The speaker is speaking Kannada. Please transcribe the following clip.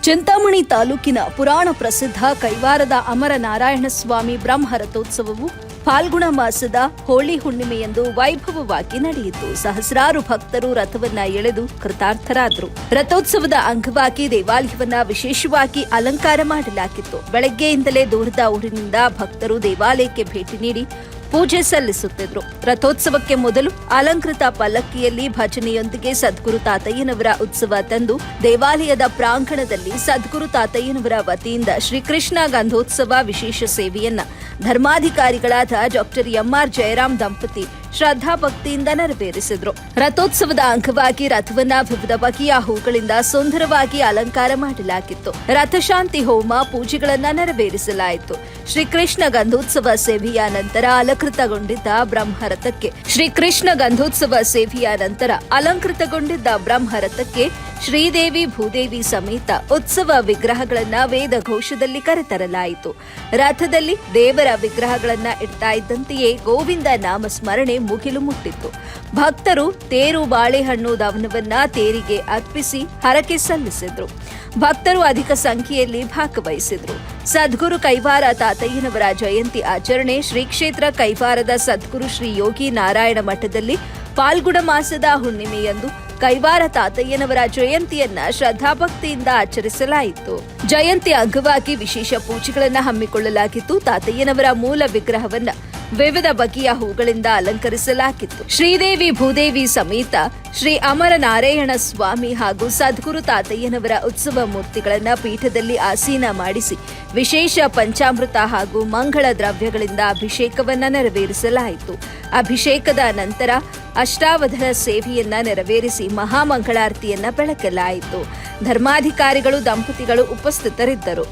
ಚಿಂತಾಮಣಿ ತಾಲೂಕಿನ ಪುರಾಣ ಪ್ರಸಿದ್ಧ ಕೈವಾರದ ಅಮರನಾರಾಯಣ ಸ್ವಾಮಿ ಬ್ರಹ್ಮ ರಥೋತ್ಸವವು ಫಾಲ್ಗುಣ ಮಾಸದ ಹೋಳಿ ಹುಣ್ಣಿಮೆಯಂದು ವೈಭವವಾಗಿ ನಡೆಯಿತು. ಸಹಸ್ರಾರು ಭಕ್ತರು ರಥವನ್ನ ಎಳೆದು ಕೃತಾರ್ಥರಾದರು. ರಥೋತ್ಸವದ ಅಂಗವಾಗಿ ದೇವಾಲಯವನ್ನ ವಿಶೇಷವಾಗಿ ಅಲಂಕಾರ ಮಾಡಲಾಗಿತ್ತು. ಬೆಳಗ್ಗೆಯಿಂದಲೇ ದೂರದ ಊರಿನಿಂದ ಭಕ್ತರು ದೇವಾಲಯಕ್ಕೆ ಭೇಟಿ ನೀಡಿ ಪೂಜೆ ಸಲ್ಲಿಸುತ್ತಿದ್ರು. ರಥೋತ್ಸವಕ್ಕೆ ಮೊದಲು ಅಲಂಕೃತ ಪಲ್ಲಕ್ಕಿಯಲ್ಲಿ ಭಜನೆಯೊಂದಿಗೆ ಸದ್ಗುರು ತಾತಯ್ಯನವರ ಉತ್ಸವ ತಂದು ದೇವಾಲಯದ ಪ್ರಾಂಗಣದಲ್ಲಿ ಸದ್ಗುರು ತಾತಯ್ಯನವರ ವತಿಯಿಂದ ಶ್ರೀಕೃಷ್ಣ ಗಂಧೋತ್ಸವ ವಿಶೇಷ ಸೇವೆಯನ್ನ ಧರ್ಮಾಧಿಕಾರಿಗಳಾದ ಡಾಕ್ಟರ್ ಎಂಆರ್ ಜಯರಾಮ್ ದಂಪತಿ ಶ್ರದ್ಧಾಭಕ್ತಿಯಿಂದ ನೆರವೇರಿಸಿದ್ರು. ರಥೋತ್ಸವದ ಅಂಗವಾಗಿ ರಥವನ್ನ ವಿವಿಧ ಬಗೆಯ ಹೂಗಳಿಂದ ಸುಂದರವಾಗಿ ಅಲಂಕಾರ ಮಾಡಲಾಗಿತ್ತು. ರಥಶಾಂತಿ ಹೋಮ ಪೂಜೆಗಳನ್ನ ನೆರವೇರಿಸಲಾಯಿತು. ಶ್ರೀಕೃಷ್ಣ ಗಂಧೋತ್ಸವ ಸೇವೆಯ ನಂತರ ಅಲಂಕೃತಗೊಂಡಿದ್ದ ಬ್ರಹ್ಮರಥಕ್ಕೆ ಶ್ರೀದೇವಿ ಭೂದೇವಿ ಸಮೇತ ಉತ್ಸವ ವಿಗ್ರಹಗಳನ್ನ ವೇದ ಘೋಷದಲ್ಲಿ ಕರೆತರಲಾಯಿತು. ರಥದಲ್ಲಿ ದೇವರ ವಿಗ್ರಹಗಳನ್ನ ಇಡ್ತಾ ಇದ್ದಂತೆಯೇ ಗೋವಿಂದ ನಾಮ ಸ್ಮರಣೆ ಮುಗಿಲು ಮುಟ್ಟಿತ್ತು. ಭಕ್ತರು ತೇರು ಬಾಳೆಹಣ್ಣು ದವನವನ್ನ ತೇರಿಗೆ ಅರ್ಪಿಸಿ ಹರಕೆ ಸಲ್ಲಿಸಿದ್ರು. ಭಕ್ತರು ಅಧಿಕ ಸಂಖ್ಯೆಯಲ್ಲಿ ಭಾಗವಹಿಸಿದ್ರು. ಸದ್ಗುರು ಕೈವಾರ ತಾತಯ್ಯನವರ ಜಯಂತಿ ಆಚರಣೆ ಶ್ರೀ ಕ್ಷೇತ್ರ ಕೈವಾರದ ಸದ್ಗುರು ಶ್ರೀ ಯೋಗಿ ನಾರಾಯಣ ಮಠದಲ್ಲಿ ಫಾಲ್ಗುಣ ಮಾಸದ ಹುಣ್ಣಿಮೆಯಂದು ಕೈವಾರ ತಾತಯ್ಯನವರ ಜಯಂತಿಯನ್ನ ಶ್ರದ್ಧಾಭಕ್ತಿಯಿಂದ ಆಚರಿಸಲಾಯಿತು. ಜಯಂತಿ ಅಂಗವಾಗಿ ವಿಶೇಷ ಪೂಜೆಗಳನ್ನು ಹಮ್ಮಿಕೊಳ್ಳಲಾಗಿತ್ತು. ತಾತಯ್ಯನವರ ಮೂಲ ವಿಗ್ರಹವನ್ನ ವಿವಿಧ ಬಗೆಯ ಹೂಗಳಿಂದ ಅಲಂಕರಿಸಲಾಗಿತ್ತು. ಶ್ರೀದೇವಿ ಭೂದೇವಿ ಸಮೇತ ಶ್ರೀ ಅಮರನಾರಾಯಣ ಸ್ವಾಮಿ ಹಾಗೂ ಸದ್ಗುರು ತಾತಯ್ಯನವರ ಉತ್ಸವ ಮೂರ್ತಿಗಳನ್ನ ಪೀಠದಲ್ಲಿ ಆಸೀನ ಮಾಡಿಸಿ ವಿಶೇಷ ಪಂಚಾಮೃತ ಹಾಗೂ ಮಂಗಳ ದ್ರವ್ಯಗಳಿಂದ ಅಭಿಷೇಕವನ್ನ ನೆರವೇರಿಸಲಾಯಿತು. ಅಭಿಷೇಕದ ನಂತರ ಅಷ್ಟಾವಧಾನ ಸೇವೆಯನ್ನ ನೆರವೇರಿಸಿ ಮಹಾಮಂಗಳಾರತಿಯನ್ನ ಬೆಳಗಲಾಯಿತು. ಧರ್ಮಾಧಿಕಾರಿಗಳು ದಂಪತಿಗಳು ಉಪಸ್ಥಿತರಿದ್ದರು.